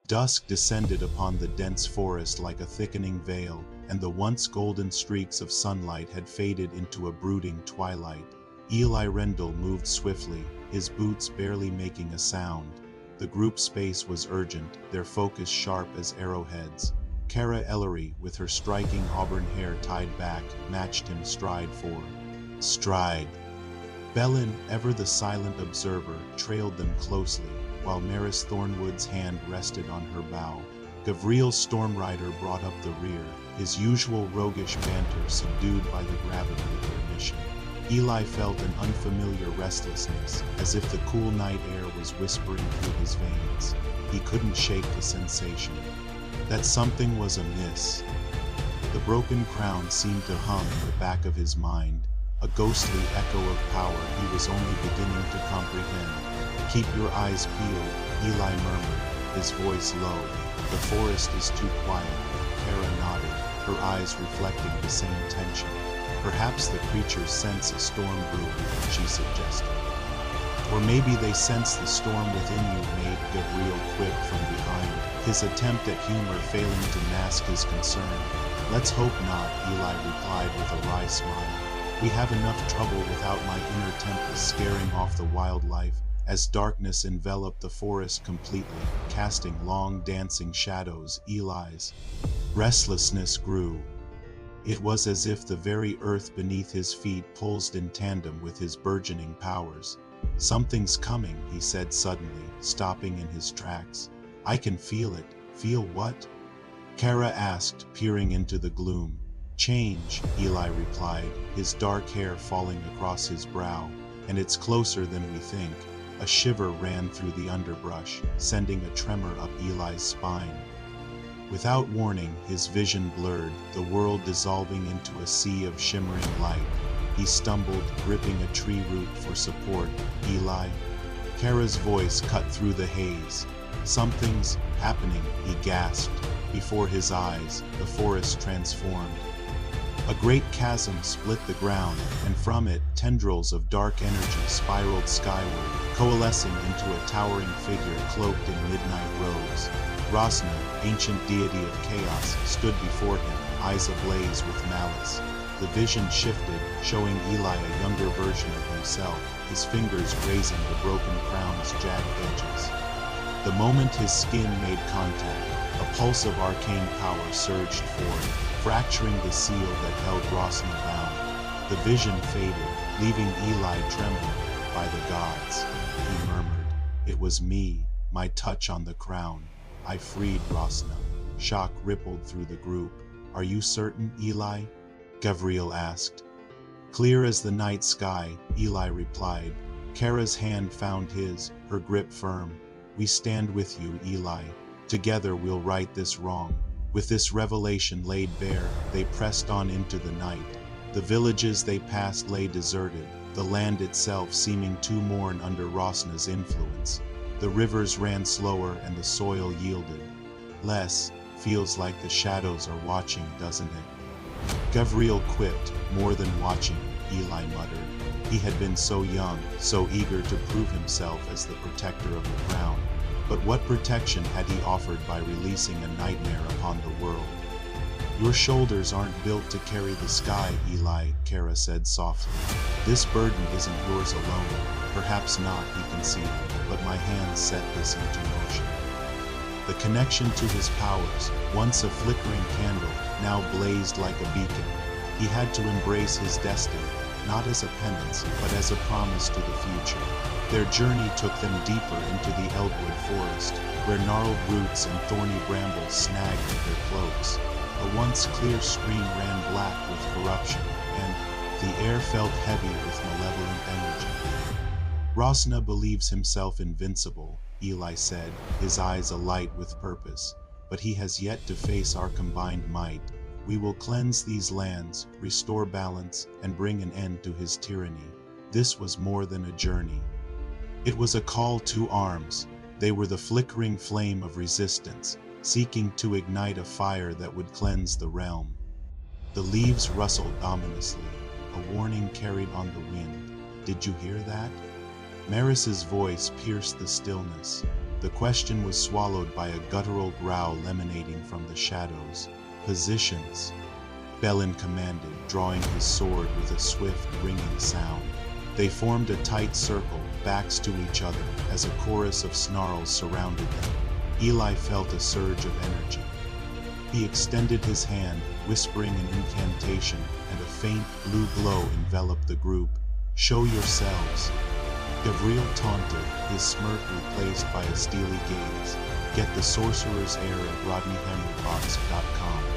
Dusk descended upon the dense forest like a thickening veil, and the once golden streaks of sunlight had faded into a brooding twilight. Eli Rendell moved swiftly, his boots barely making a sound. The group's pace was urgent, their focus sharp as arrowheads. Cara Ellery, with her striking auburn hair tied back, matched him stride for stride. Bellin, ever the silent observer, trailed them closely, while Maris Thornwood's hand rested on her bow. Gavriel Stormrider brought up the rear, his usual roguish banter subdued by the gravity of their mission. Eli felt an unfamiliar restlessness, as if the cool night air was whispering through his veins. He couldn't shake the sensation that something was amiss. The broken crown seemed to hum in the back of his mind, a ghostly echo of power he was only beginning to comprehend. "Keep your eyes peeled," Eli murmured, his voice low. "The forest is too quiet." Cara nodded, her eyes reflecting the same tension. "Perhaps the creatures sense a storm brewing," she suggested. "Or maybe they sense the storm within you," made Gavriel quip from behind, his attempt at humor failing to mask his concern. "Let's hope not," Eli replied with a wry smile. "We have enough trouble without my inner tempest scaring off the wildlife." As darkness enveloped the forest completely, casting long dancing shadows, Eli's restlessness grew. It was as if the very earth beneath his feet pulsed in tandem with his burgeoning powers. "Something's coming," he said suddenly, stopping in his tracks. "I can feel it." "Feel what?" Cara asked, peering into the gloom. "Change," Eli replied, his dark hair falling across his brow. "And it's closer than we think." A shiver ran through the underbrush, sending a tremor up Eli's spine. Without warning, his vision blurred, the world dissolving into a sea of shimmering light. He stumbled, gripping a tree root for support. "Eli?" Cara's voice cut through the haze. "Something's happening," he gasped. Before his eyes, the forest transformed. A great chasm split the ground, and from it, tendrils of dark energy spiraled skyward, coalescing into a towering figure cloaked in midnight robes. Rosna, ancient deity of chaos, stood before him, eyes ablaze with malice. The vision shifted, showing Eli a younger version of himself, his fingers grazing the broken crown's jagged edges. The moment his skin made contact, a pulse of arcane power surged forth, fracturing the seal that held Rosna bound. The vision faded, leaving Eli trembling. "By the gods," he murmured, "it was me, my touch on the crown. I freed Rosna." Shock rippled through the group. "Are you certain, Eli?" Gavriel asked. "Clear as the night sky," Eli replied. Cara's hand found his, her grip firm. "We stand with you, Eli. Together we'll right this wrong." With this revelation laid bare, they pressed on into the night. The villages they passed lay deserted, the land itself seeming to mourn under Rosna's influence. The rivers ran slower and the soil yielded less. "Feels like the shadows are watching, doesn't it?" Gavriel quipped. "More than watching," Eli muttered. He had been so young, so eager to prove himself as the protector of the crown. But what protection had he offered by releasing a nightmare upon the world? "Your shoulders aren't built to carry the sky, Eli," Cara said softly. "This burden isn't yours alone." "Perhaps not," he conceded, "but my hands set this into motion." The connection to his powers, once a flickering candle, now blazed like a beacon. He had to embrace his destiny, not as a penance, but as a promise to the future. Their journey took them deeper into the Eldwood forest, where gnarled roots and thorny brambles snagged at their cloaks. A once clear stream ran black with corruption, and the air felt heavy with malevolent energy. "Rosna believes himself invincible," Eli said, his eyes alight with purpose. "But he has yet to face our combined might. We will cleanse these lands, restore balance, and bring an end to his tyranny." This was more than a journey. It was a call to arms. They were the flickering flame of resistance, seeking to ignite a fire that would cleanse the realm. The leaves rustled ominously, a warning carried on the wind. "Did you hear that?" Maris's voice pierced the stillness. The question was swallowed by a guttural growl emanating from the shadows. "Positions," Bellin commanded, drawing his sword with a swift, ringing sound. They formed a tight circle, backs to each other, as a chorus of snarls surrounded them. Eli felt a surge of energy. He extended his hand, whispering an incantation, and a faint blue glow enveloped the group. "Show yourselves." Gavriel taunted, his smirk replaced by a steely gaze. Get the Sorcerer's Heir at RodneyHenryBox.com.